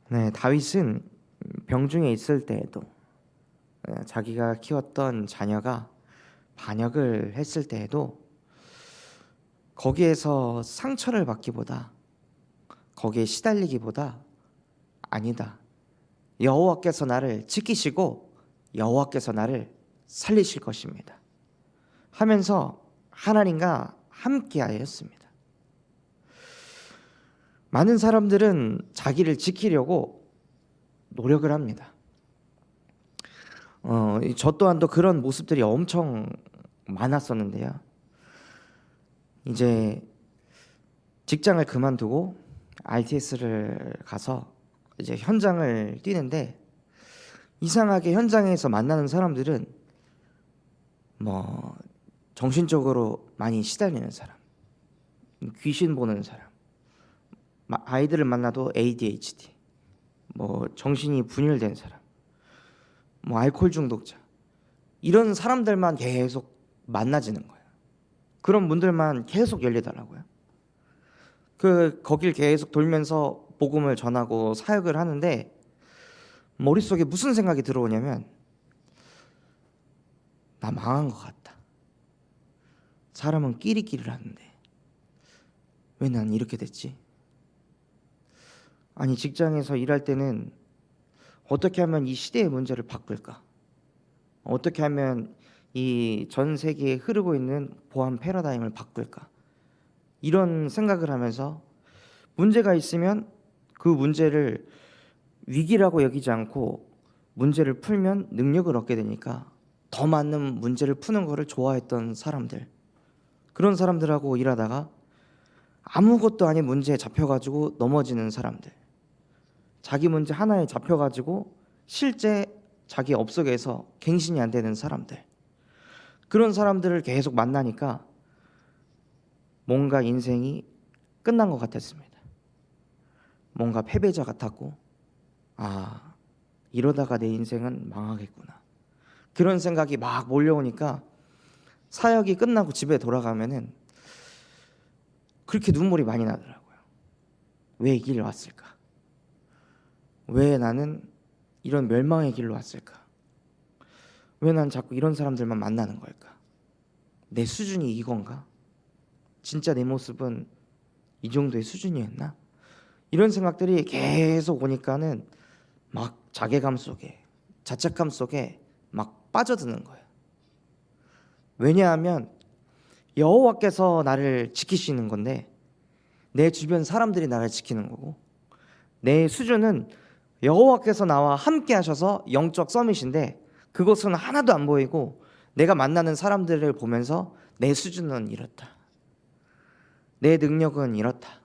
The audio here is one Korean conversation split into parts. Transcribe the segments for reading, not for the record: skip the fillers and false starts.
네, 다윗은 병중에 있을 때에도 자기가 키웠던 자녀가 반역을 했을 때에도 거기에서 상처를 받기보다, 거기에 시달리기보다, 아니다, 여호와께서 나를 지키시고 여호와께서 나를 살리실 것입니다 하면서 하나님과 함께하였습니다. 많은 사람들은 자기를 지키려고 노력을 합니다. 저 또한도 그런 모습들이 엄청 많았었는데요. 이제 직장을 그만두고 RTS를 가서 이제 현장을 뛰는데, 이상하게 현장에서 만나는 사람들은 뭐 정신적으로 많이 시달리는 사람, 귀신 보는 사람, 아이들을 만나도 ADHD, 뭐 정신이 분열된 사람, 뭐 알코올 중독자, 이런 사람들만 계속 만나지는 거예요. 그런 분들만 계속 열리더라고요. 거길 계속 돌면서 복음을 전하고 사역을 하는데 머릿속에 무슨 생각이 들어오냐면, 나 망한 것 같다. 사람은 끼리끼리를 하는데 왜 난 이렇게 됐지? 아니, 직장에서 일할 때는 어떻게 하면 이 시대의 문제를 바꿀까? 어떻게 하면 이 전 세계에 흐르고 있는 보안 패러다임을 바꿀까? 이런 생각을 하면서 문제가 있으면 그 문제를 위기라고 여기지 않고 문제를 풀면 능력을 얻게 되니까 더 많은 문제를 푸는 거를 좋아했던 사람들, 그런 사람들하고 일하다가 아무것도 아닌 문제에 잡혀가지고 넘어지는 사람들, 자기 문제 하나에 잡혀가지고 실제 자기 업속에서 갱신이 안 되는 사람들, 그런 사람들을 계속 만나니까 뭔가 인생이 끝난 것 같았습니다. 뭔가 패배자 같았고, 아, 이러다가 내 인생은 망하겠구나, 그런 생각이 막 몰려오니까 사역이 끝나고 집에 돌아가면은 그렇게 눈물이 많이 나더라고요. 왜 이 길로 왔을까? 왜 나는 이런 멸망의 길로 왔을까? 왜 난 자꾸 이런 사람들만 만나는 걸까? 내 수준이 이건가? 진짜 내 모습은 이 정도의 수준이었나? 이런 생각들이 계속 오니까는 막 자괴감 속에, 자책감 속에 막 빠져드는 거예요. 왜냐하면 여호와께서 나를 지키시는 건데, 내 주변 사람들이 나를 지키는 거고, 내 수준은 여호와께서 나와 함께 하셔서 영적 서밋인데 그것은 하나도 안 보이고, 내가 만나는 사람들을 보면서 내 수준은 이렇다, 내 능력은 이렇다,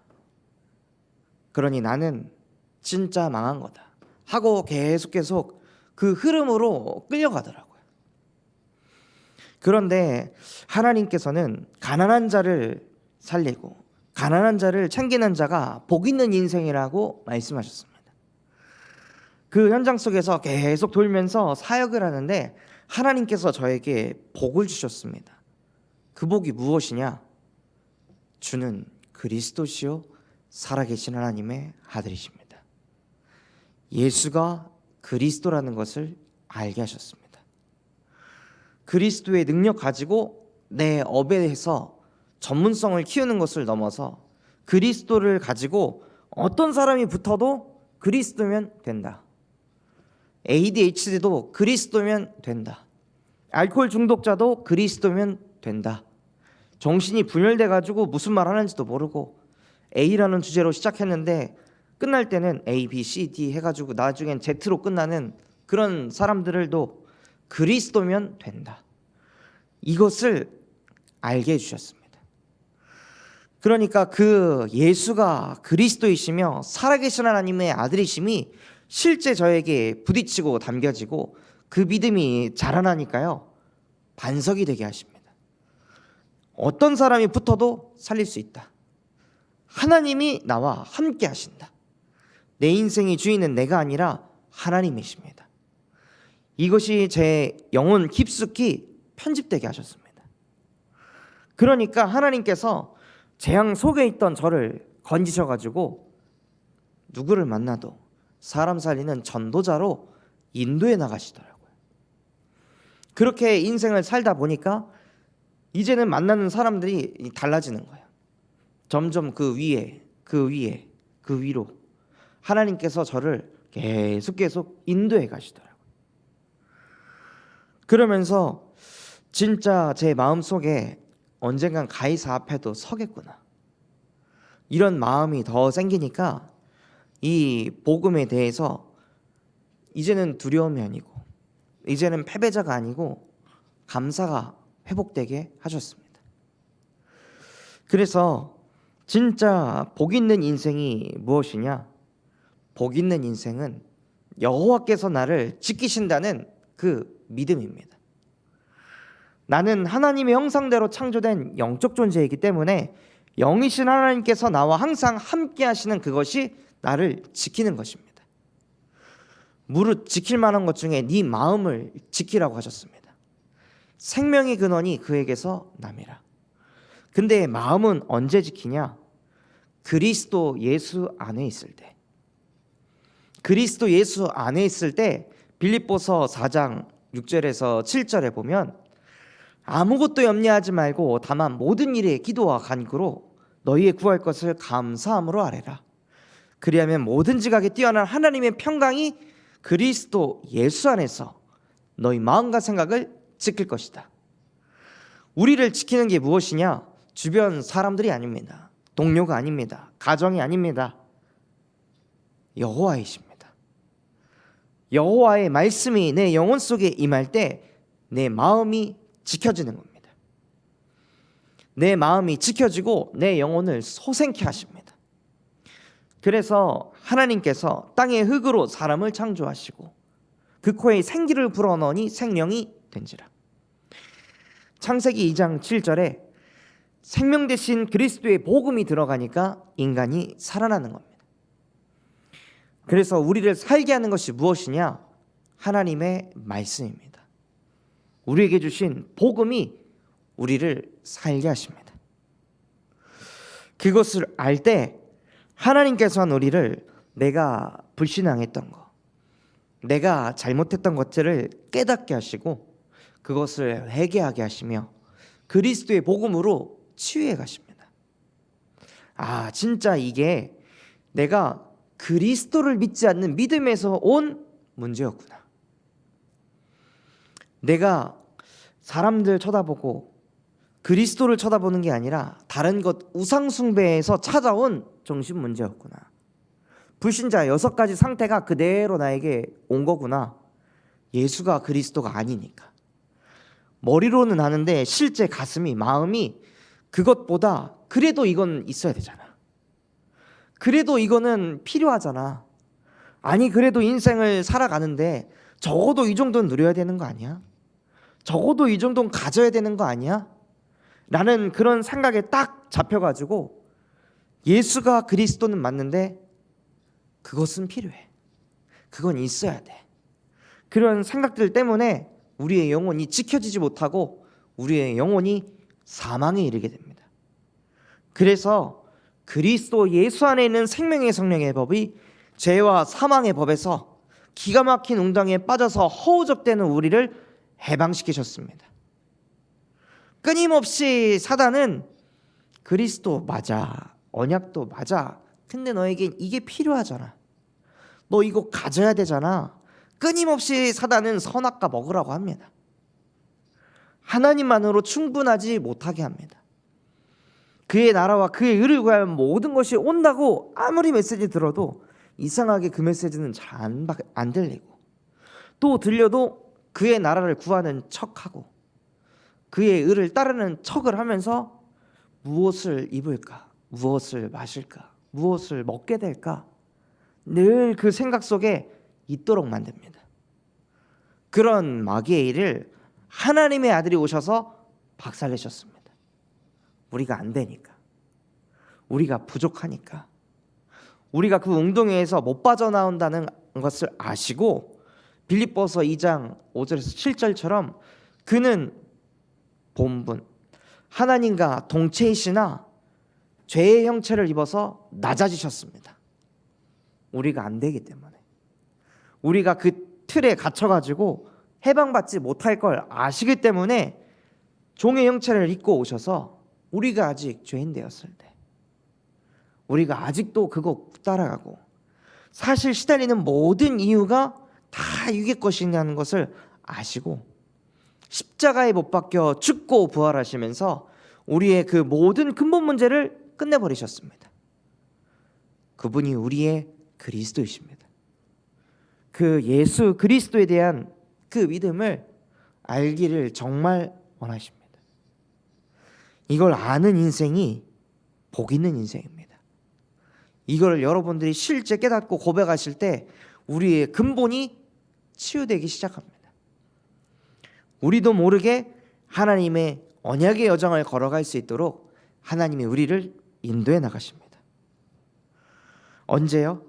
그러니 나는 진짜 망한 거다 하고 계속 그 흐름으로 끌려가더라고요. 그런데 하나님께서는 가난한 자를 살리고 가난한 자를 챙기는 자가 복 있는 인생이라고 말씀하셨습니다. 그 현장 속에서 계속 돌면서 사역을 하는데 하나님께서 저에게 복을 주셨습니다. 그 복이 무엇이냐? 주는 그리스도시요 살아계신 하나님의 아들이십니다. 예수가 그리스도라는 것을 알게 하셨습니다. 그리스도의 능력 가지고 내 업에 대해서 전문성을 키우는 것을 넘어서 그리스도를 가지고 어떤 사람이 붙어도 그리스도면 된다. ADHD도 그리스도면 된다. 알코올 중독자도 그리스도면 된다. 정신이 분열돼 가지고 무슨 말 하는지도 모르고 A라는 주제로 시작했는데 끝날 때는 A, B, C, D 해가지고 나중엔 Z로 끝나는 그런 사람들도 그리스도면 된다. 이것을 알게 해주셨습니다. 그러니까 그 예수가 그리스도이시며 살아계신 하나님의 아들이심이 실제 저에게 부딪히고 담겨지고 그 믿음이 자라나니까요, 반석이 되게 하십니다. 어떤 사람이 붙어도 살릴 수 있다. 하나님이 나와 함께 하신다. 내 인생의 주인은 내가 아니라 하나님이십니다. 이것이 제 영혼 깊숙이 편집되게 하셨습니다. 그러니까 하나님께서 재앙 속에 있던 저를 건지셔가지고 누구를 만나도 사람 살리는 전도자로 인도해 나가시더라고요. 그렇게 인생을 살다 보니까 이제는 만나는 사람들이 달라지는 거예요. 점점 그 위에 그 위로 하나님께서 저를 계속 인도해 가시더라고요. 그러면서 진짜 제 마음속에 언젠간 가이사 앞에도 서겠구나, 이런 마음이 더 생기니까 이 복음에 대해서 이제는 두려움이 아니고, 이제는 패배자가 아니고 감사가 회복되게 하셨습니다. 그래서 진짜 복 있는 인생이 무엇이냐? 복 있는 인생은 여호와께서 나를 지키신다는 그 믿음입니다. 나는 하나님의 형상대로 창조된 영적 존재이기 때문에 영이신 하나님께서 나와 항상 함께 하시는 그것이 나를 지키는 것입니다. 무릇 지킬 만한 것 중에 네 마음을 지키라고 하셨습니다. 생명의 근원이 그에게서 남이라. 근데 마음은 언제 지키냐? 그리스도 예수 안에 있을 때. 그리스도 예수 안에 있을 때 빌립보서 4장 6절에서 7절에 보면 아무것도 염려하지 말고 다만 모든 일에 기도와 간구로 너희의 구할 것을 감사함으로 아뢰라. 그리하면 모든 지각에 뛰어난 하나님의 평강이 그리스도 예수 안에서 너희 마음과 생각을 지킬 것이다. 우리를 지키는 게 무엇이냐? 주변 사람들이 아닙니다. 동료가 아닙니다. 가정이 아닙니다. 여호와이십니다. 여호와의 말씀이 내 영혼 속에 임할 때 내 마음이 지켜지는 겁니다. 내 마음이 지켜지고 내 영혼을 소생케 하십니다. 그래서 하나님께서 땅의 흙으로 사람을 창조하시고 그 코에 생기를 불어넣으니 생명이 된지라. 창세기 2장 7절에 생명 대신 그리스도의 복음이 들어가니까 인간이 살아나는 겁니다. 그래서 우리를 살게 하는 것이 무엇이냐? 하나님의 말씀입니다. 우리에게 주신 복음이 우리를 살게 하십니다. 그것을 알 때 하나님께서는 우리를 내가 불신앙했던 것, 내가 잘못했던 것들을 깨닫게 하시고 그것을 회개하게 하시며 그리스도의 복음으로 치유해 가십니다. 아, 진짜 이게 내가 그리스도를 믿지 않는 믿음에서 온 문제였구나. 내가 사람들 쳐다보고 그리스도를 쳐다보는 게 아니라 다른 것 우상 숭배에서 찾아온 정신 문제였구나. 불신자 6가지 상태가 그대로 나에게 온 거구나. 예수가 그리스도가 아니니까. 머리로는 아는데 실제 가슴이, 마음이 그것보다 그래도 이건 있어야 되잖아. 그래도 이거는 필요하잖아. 아니 그래도 인생을 살아가는데 적어도 이 정도는 누려야 되는 거 아니야? 적어도 이 정도는 가져야 되는 거 아니야? 라는 그런 생각에 딱 잡혀가지고 예수가 그리스도는 맞는데 그것은 필요해. 그건 있어야 돼. 그런 생각들 때문에 우리의 영혼이 지켜지지 못하고 우리의 영혼이 사망에 이르게 됩니다. 그래서 그리스도 예수 안에 있는 생명의 성령의 법이 죄와 사망의 법에서 기가 막힌 웅덩이에 빠져서 허우적대는 우리를 해방시키셨습니다. 끊임없이 사단은 그리스도 맞아, 언약도 맞아, 근데 너에겐 이게 필요하잖아, 너 이거 가져야 되잖아. 끊임없이 사단은 선악과 먹으라고 합니다. 하나님만으로 충분하지 못하게 합니다. 그의 나라와 그의 의를 구하면 모든 것이 온다고 아무리 메시지 들어도 이상하게 그 메시지는 잘 안 들리고, 또 들려도 그의 나라를 구하는 척하고 그의 의를 따르는 척을 하면서 무엇을 입을까, 무엇을 마실까, 무엇을 먹게 될까 늘 그 생각 속에 있도록 만듭니다. 그런 마귀의 일을 하나님의 아들이 오셔서 박살내셨습니다. 우리가 안 되니까, 우리가 부족하니까, 우리가 그 웅덩이에서 못 빠져나온다는 것을 아시고 빌립보서 2장 5절에서 7절처럼 그는 본분 하나님과 동체이시나 죄의 형체를 입어서 낮아지셨습니다. 우리가 안 되기 때문에, 우리가 그 틀에 갇혀가지고 해방받지 못할 걸 아시기 때문에 종의 형체를 입고 오셔서 우리가 아직 죄인 되었을 때, 우리가 아직도 그거 따라가고 사실 시달리는 모든 이유가 다 육의 것이냐는 것을 아시고 십자가에 못 박혀 죽고 부활하시면서 우리의 그 모든 근본 문제를 끝내버리셨습니다. 그분이 우리의 그리스도이십니다. 그 예수 그리스도에 대한 그 믿음을 알기를 정말 원하십니다. 이걸 아는 인생이 복 있는 인생입니다. 이걸 여러분들이 실제 깨닫고 고백하실 때 우리의 근본이 치유되기 시작합니다. 우리도 모르게 하나님의 언약의 여정을 걸어갈 수 있도록 하나님이 우리를 인도해 나가십니다. 언제요?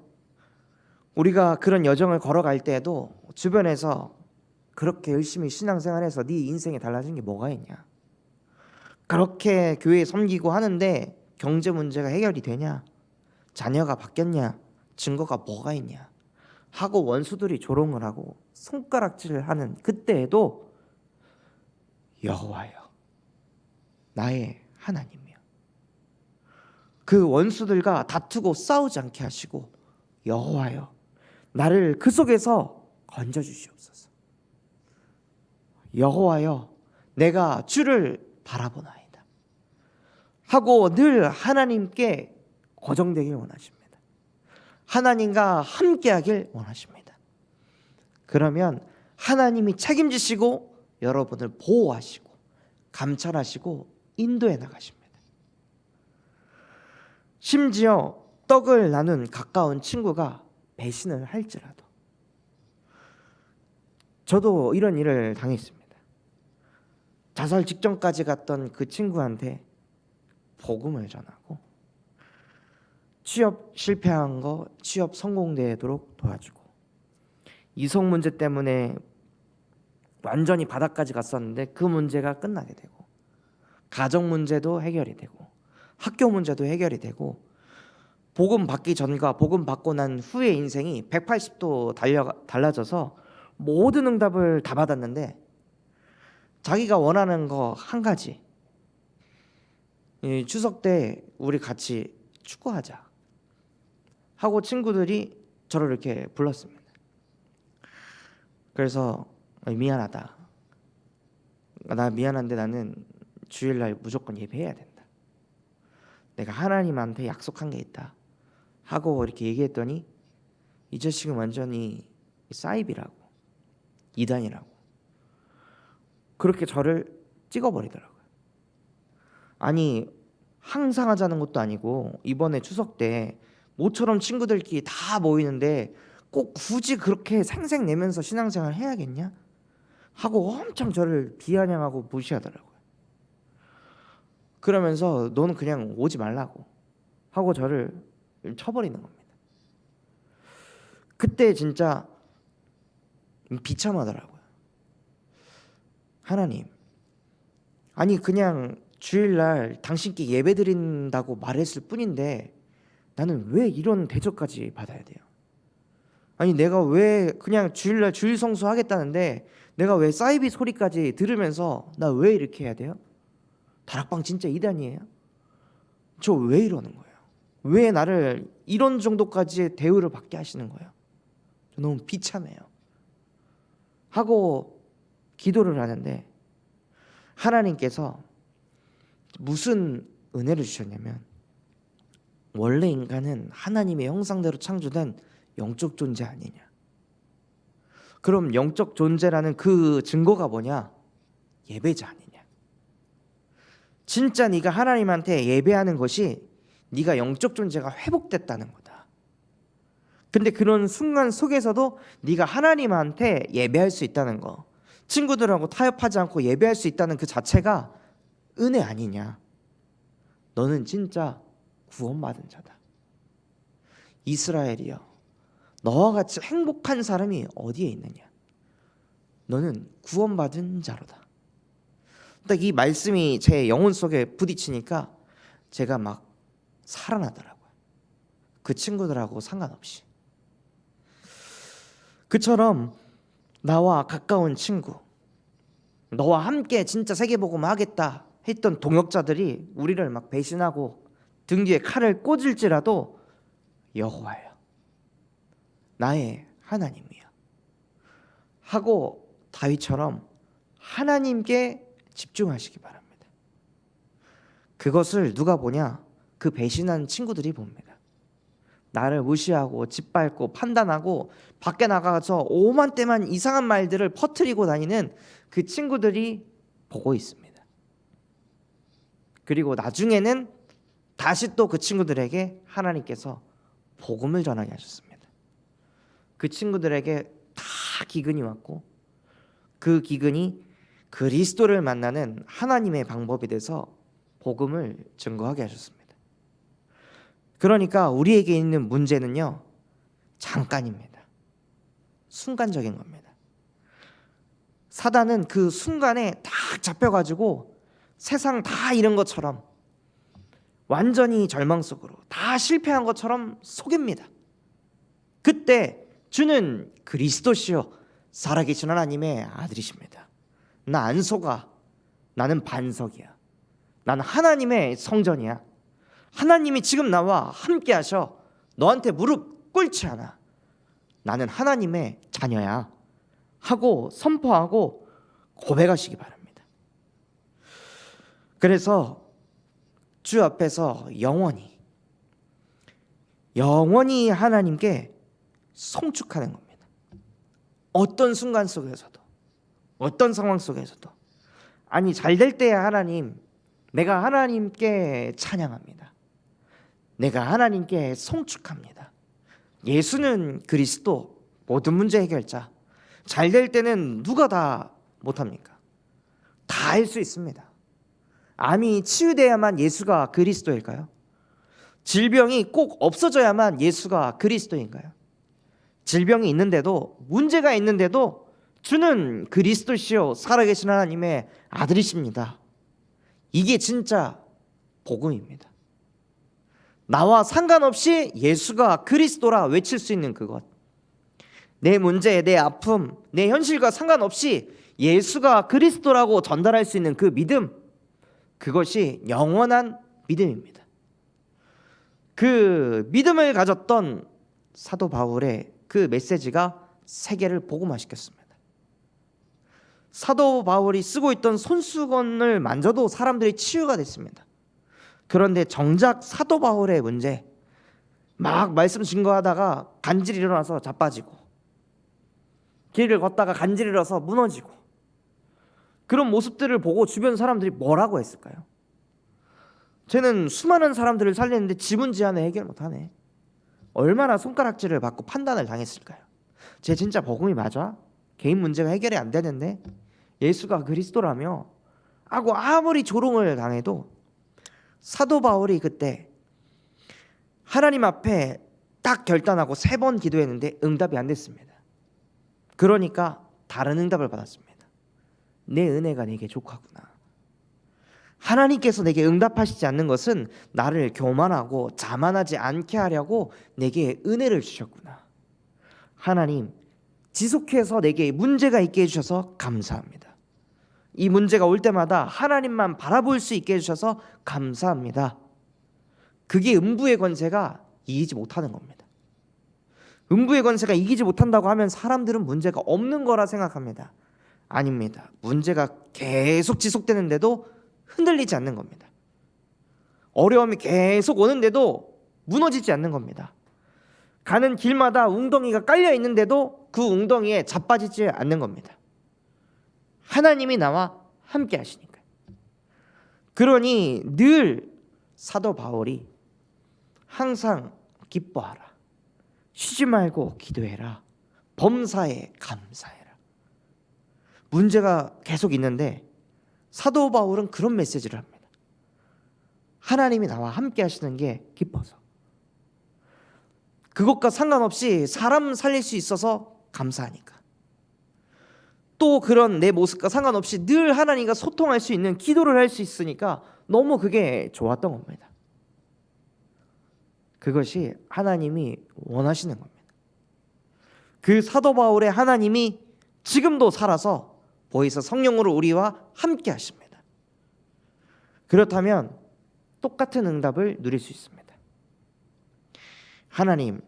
우리가 그런 여정을 걸어갈 때에도 주변에서 그렇게 열심히 신앙생활해서 네 인생이 달라진 게 뭐가 있냐? 그렇게 교회 섬기고 하는데 경제 문제가 해결이 되냐? 자녀가 바뀌었냐? 증거가 뭐가 있냐? 하고 원수들이 조롱을 하고 손가락질을 하는 그때에도 여호와여 나의 하나님이여, 그 원수들과 다투고 싸우지 않게 하시고 여호와여 나를 그 속에서 건져주시옵소서. 여호와여 내가 주를 바라보나이다 하고 늘 하나님께 고정되길 원하십니다. 하나님과 함께하길 원하십니다. 그러면 하나님이 책임지시고 여러분을 보호하시고 감찰하시고 인도해 나가십니다. 심지어 떡을 나눈 가까운 친구가 배신을 할지라도. 저도 이런 일을 당했습니다. 자살 직전까지 갔던 그 친구한테 복음을 전하고 취업 실패한 거 취업 성공되도록 도와주고, 이성 문제 때문에 완전히 바닥까지 갔었는데 그 문제가 끝나게 되고, 가정 문제도 해결이 되고 학교 문제도 해결이 되고, 복음 받기 전과 복음 받고 난 후의 인생이 180도 달라져서 모든 응답을 다 받았는데 자기가 원하는 거 한 가지, 추석 때 우리 같이 축구하자 하고 친구들이 저를 이렇게 불렀습니다. 그래서 미안하다, 나 미안한데 나는 주일날 무조건 예배해야 된다, 내가 하나님한테 약속한 게 있다 하고 이렇게 얘기했더니 이 자식은 완전히 사이비라고 이단이라고 그렇게 저를 찍어버리더라고요. 아니 항상 하자는 것도 아니고 이번에 추석 때 모처럼 친구들끼리 다 모이는데 꼭 굳이 그렇게 생색내면서 신앙생활 해야겠냐 하고 엄청 저를 비아냥하고 무시하더라고요. 그러면서 너는 그냥 오지 말라고 하고 저를 쳐버리는 겁니다. 그때 진짜 비참하더라고요. 하나님, 아니 그냥 주일날 당신께 예배 드린다고 말했을 뿐인데 나는 왜 이런 대접까지 받아야 돼요? 아니 내가 왜 그냥 주일날 주일 성수 하겠다는데 내가 왜 사이비 소리까지 들으면서 나 왜 이렇게 해야 돼요? 다락방 진짜 이단이에요? 저 왜 이러는 거예요? 왜 나를 이런 정도까지 대우를 받게 하시는 거예요? 저 너무 비참해요 하고 기도를 하는데 하나님께서 무슨 은혜를 주셨냐면, 원래 인간은 하나님의 형상대로 창조된 영적 존재 아니냐. 그럼 영적 존재라는 그 증거가 뭐냐? 예배자 아니냐. 진짜 네가 하나님한테 예배하는 것이 네가 영적 존재가 회복됐다는 거다. 근데 그런 순간 속에서도 네가 하나님한테 예배할 수 있다는 거, 친구들하고 타협하지 않고 예배할 수 있다는 그 자체가 은혜 아니냐. 너는 진짜 구원받은 자다. 이스라엘이여, 너와 같이 행복한 사람이 어디에 있느냐. 너는 구원받은 자로다. 딱 이 말씀이 제 영혼 속에 부딪히니까 제가 막 살아나더라고요. 그 친구들하고 상관없이. 그처럼 나와 가까운 친구, 너와 함께 진짜 세계복음 하겠다 했던 동역자들이 우리를 막 배신하고 등 뒤에 칼을 꽂을지라도 여호와야, 나의 하나님이야 하고 다윗처럼 하나님께 집중하시기 바랍니다. 그것을 누가 보냐? 그 배신한 친구들이 봅니다. 나를 무시하고 짓밟고 판단하고 밖에 나가서 오만때만 이상한 말들을 퍼뜨리고 다니는 그 친구들이 보고 있습니다. 그리고 나중에는 다시 또 그 친구들에게 하나님께서 복음을 전하게 하셨습니다. 그 친구들에게 다 기근이 왔고 그 기근이 그리스도를 만나는 하나님의 방법이 돼서 복음을 증거하게 하셨습니다. 그러니까 우리에게 있는 문제는요, 잠깐입니다. 순간적인 겁니다. 사단은 그 순간에 딱 잡혀가지고 세상 다 잃은 것처럼, 완전히 절망 속으로 다 실패한 것처럼 속입니다. 그때 주는 그리스도시요 살아계신 하나님의 아들이십니다. 나 안 속아. 나는 반석이야. 나는 하나님의 성전이야. 하나님이 지금 나와 함께 하셔. 너한테 무릎 꿇지 않아. 나는 하나님의 자녀야 하고 선포하고 고백하시기 바랍니다. 그래서 주 앞에서 영원히 하나님께 송축하는 겁니다. 어떤 순간 속에서도, 어떤 상황 속에서도. 아니, 잘 될 때야 하나님, 내가 하나님께 찬양합니다. 내가 하나님께 송축합니다. 예수는 그리스도, 모든 문제 해결자. 잘 될 때는 누가 다 못합니까? 다 할 수 있습니다. 암이 치유돼야만 예수가 그리스도일까요? 질병이 꼭 없어져야만 예수가 그리스도인가요? 질병이 있는데도, 문제가 있는데도 주는 그리스도시요 살아계신 하나님의 아들이십니다. 이게 진짜 복음입니다. 나와 상관없이 예수가 그리스도라 외칠 수 있는 그것, 내 문제, 내 아픔, 내 현실과 상관없이 예수가 그리스도라고 전달할 수 있는 그 믿음, 그것이 영원한 믿음입니다. 그 믿음을 가졌던 사도 바울의 그 메시지가 세계를 복음화시켰습니다. 사도 바울이 쓰고 있던 손수건을 만져도 사람들이 치유가 됐습니다. 그런데 정작 사도 바울의 문제, 막 말씀 증거하다가 간질이 일어나서 자빠지고, 길을 걷다가 간질이 일어서 무너지고, 그런 모습들을 보고 주변 사람들이 뭐라고 했을까요? 쟤는 수많은 사람들을 살리는데 지 문제 하나 해결 못하네. 얼마나 손가락질을 받고 판단을 당했을까요? 쟤 진짜 복음이 맞아? 개인 문제가 해결이 안 되는데 예수가 그리스도라며 하고 아무리 조롱을 당해도 사도 바울이 그때 하나님 앞에 딱 결단하고 3번 기도했는데 응답이 안 됐습니다. 그러니까 다른 응답을 받았습니다. 내 은혜가 내게 족하구나. 하나님께서 내게 응답하시지 않는 것은 나를 교만하고 자만하지 않게 하려고 내게 은혜를 주셨구나. 하나님, 지속해서 내게 문제가 있게 해주셔서 감사합니다. 이 문제가 올 때마다 하나님만 바라볼 수 있게 해주셔서 감사합니다. 그게 음부의 권세가 이기지 못하는 겁니다. 음부의 권세가 이기지 못한다고 하면 사람들은 문제가 없는 거라 생각합니다. 아닙니다. 문제가 계속 지속되는데도 흔들리지 않는 겁니다. 어려움이 계속 오는데도 무너지지 않는 겁니다. 가는 길마다 웅덩이가 깔려 있는데도 그 웅덩이에 자빠지지 않는 겁니다. 하나님이 나와 함께 하시니까요. 그러니 늘 사도 바울이 항상 기뻐하라, 쉬지 말고 기도해라, 범사에 감사해라. 문제가 계속 있는데 사도 바울은 그런 메시지를 합니다. 하나님이 나와 함께 하시는 게 기뻐서, 그것과 상관없이 사람 살릴 수 있어서 감사하니까, 또 그런 내 모습과 상관없이 늘 하나님과 소통할 수 있는 기도를 할 수 있으니까 너무 그게 좋았던 겁니다. 그것이 하나님이 원하시는 겁니다. 그 사도 바울의 하나님이 지금도 살아서 보혜사 성령으로 우리와 함께 하십니다. 그렇다면 똑같은 응답을 누릴 수 있습니다. 하나님,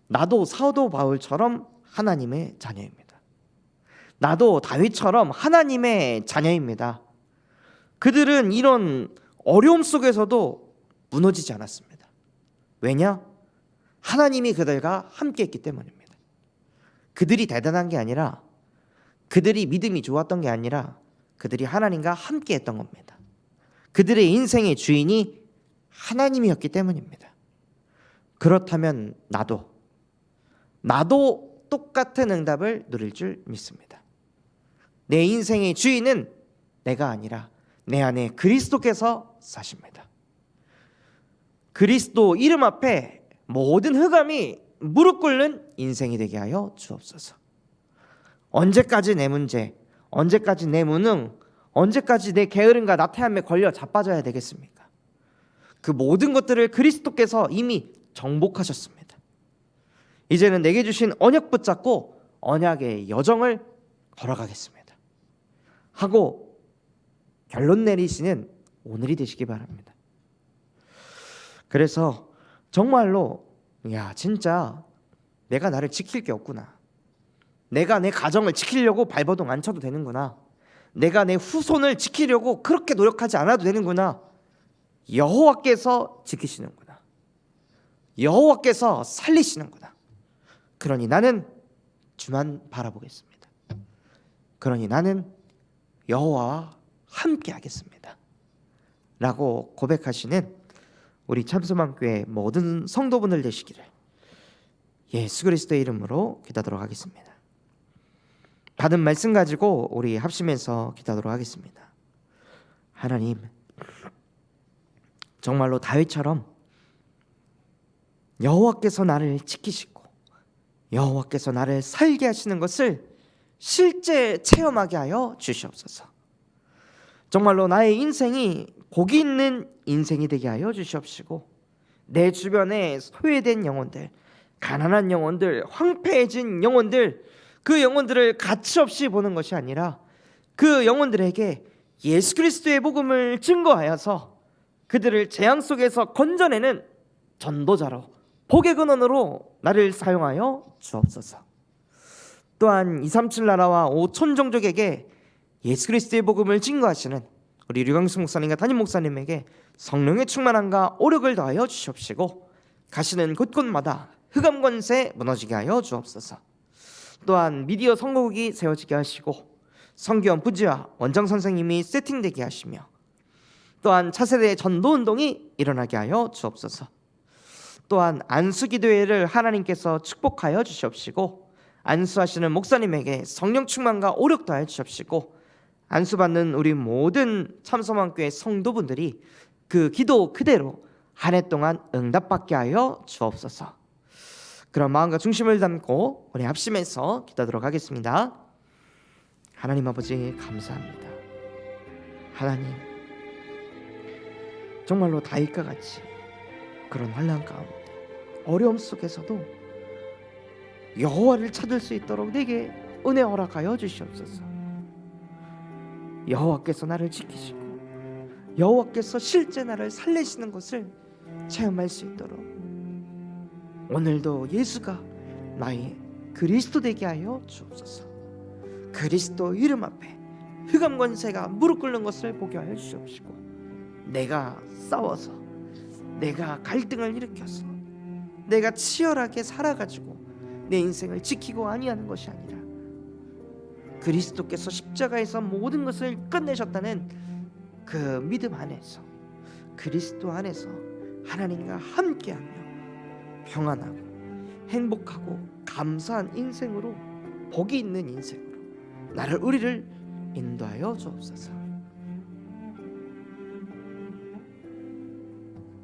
나도 사도 바울처럼 하나님의 자녀입니다. 나도 다윗처럼 하나님의 자녀입니다. 그들은 이런 어려움 속에서도 무너지지 않았습니다. 왜냐? 하나님이 그들과 함께 했기 때문입니다. 그들이 대단한 게 아니라, 그들이 믿음이 좋았던 게 아니라 그들이 하나님과 함께 했던 겁니다. 그들의 인생의 주인이 하나님이었기 때문입니다. 그렇다면 나도 똑같은 응답을 누릴 줄 믿습니다. 내 인생의 주인은 내가 아니라 내 안에 그리스도께서 사십니다. 그리스도 이름 앞에 모든 흑암이 무릎 꿇는 인생이 되게 하여 주옵소서. 언제까지 내 문제, 언제까지 내 무능, 언제까지 내 게으름과 나태함에 걸려 자빠져야 되겠습니까? 그 모든 것들을 그리스도께서 이미 정복하셨습니다. 이제는 내게 주신 언약 붙잡고 언약의 여정을 걸어가겠습니다 하고 결론 내리시는 오늘이 되시기 바랍니다. 그래서 정말로 진짜 내가 나를 지킬 게 없구나, 내가 내 가정을 지키려고 발버둥 안 쳐도 되는구나, 내가 내 후손을 지키려고 그렇게 노력하지 않아도 되는구나, 여호와께서 지키시는구나, 여호와께서 살리시는구나, 그러니 나는 주만 바라보겠습니다, 그러니 나는 여호와와 함께 하겠습니다 라고 고백하시는 우리 참소망교회 모든 성도분들 되시기를 예수 그리스도의 이름으로 기도하도록 하겠습니다. 받은 말씀 가지고 우리 합심해서 기도하도록 하겠습니다. 하나님, 정말로 다윗처럼 여호와께서 나를 지키시고 여호와께서 나를 살게 하시는 것을 실제 체험하게 하여 주시옵소서. 정말로 나의 인생이 복이 있는 인생이 되게 하여 주시옵시고, 내 주변에 소외된 영혼들, 가난한 영혼들, 황폐해진 영혼들, 그 영혼들을 가치없이 보는 것이 아니라 그 영혼들에게 예수 그리스도의 복음을 증거하여서 그들을 재앙 속에서 건져내는 전도자로, 복의 근원으로 나를 사용하여 주옵소서. 또한 237 나라와 5천 종족에게 예수 그리스도의 복음을 증거하시는 우리 류광수 목사님과 담임 목사님에게 성령의 충만함과 오력을 더하여 주시옵시고, 가시는 곳곳마다 흑암 권세 무너지게 하여 주옵소서. 또한 미디어 선거국이 세워지게 하시고, 성기원 부지와 원장 선생님이 세팅되게 하시며, 또한 차세대 전도운동이 일어나게 하여 주옵소서. 또한 안수기도회를 하나님께서 축복하여 주시옵시고, 안수하시는 목사님에게 성령 충만과 오력 더하여 주시옵시고, 안수받는 우리 모든 참소망교회 성도분들이 그 기도 그대로 한 해 동안 응답받게 하여 주옵소서. 그런 마음과 중심을 담고 우리 합심해서 기도하도록 하겠습니다. 하나님 아버지, 감사합니다. 하나님, 정말로 다윗과 같이 그런 환난 가운데 어려움 속에서도 여호와를 찾을 수 있도록 내게 은혜 허락하여 주시옵소서. 여호와께서 나를 지키시고 여호와께서 실제 나를 살리시는 것을 체험할 수 있도록 오늘도 예수가 나의 그리스도 되게 하여 주옵소서. 그리스도 이름 앞에 흑암 권세가 무릎 꿇는 것을 보게 하여 주옵시고, 내가 싸워서, 내가 갈등을 일으켜서, 내가 치열하게 살아가지고 내 인생을 지키고 아니하는 것이 아니라 그리스도께서 십자가에서 모든 것을 끝내셨다는 그 믿음 안에서, 그리스도 안에서 하나님과 함께하며 평안하고 행복하고 감사한 인생으로, 복이 있는 인생으로 우리를 인도하여 주옵소서.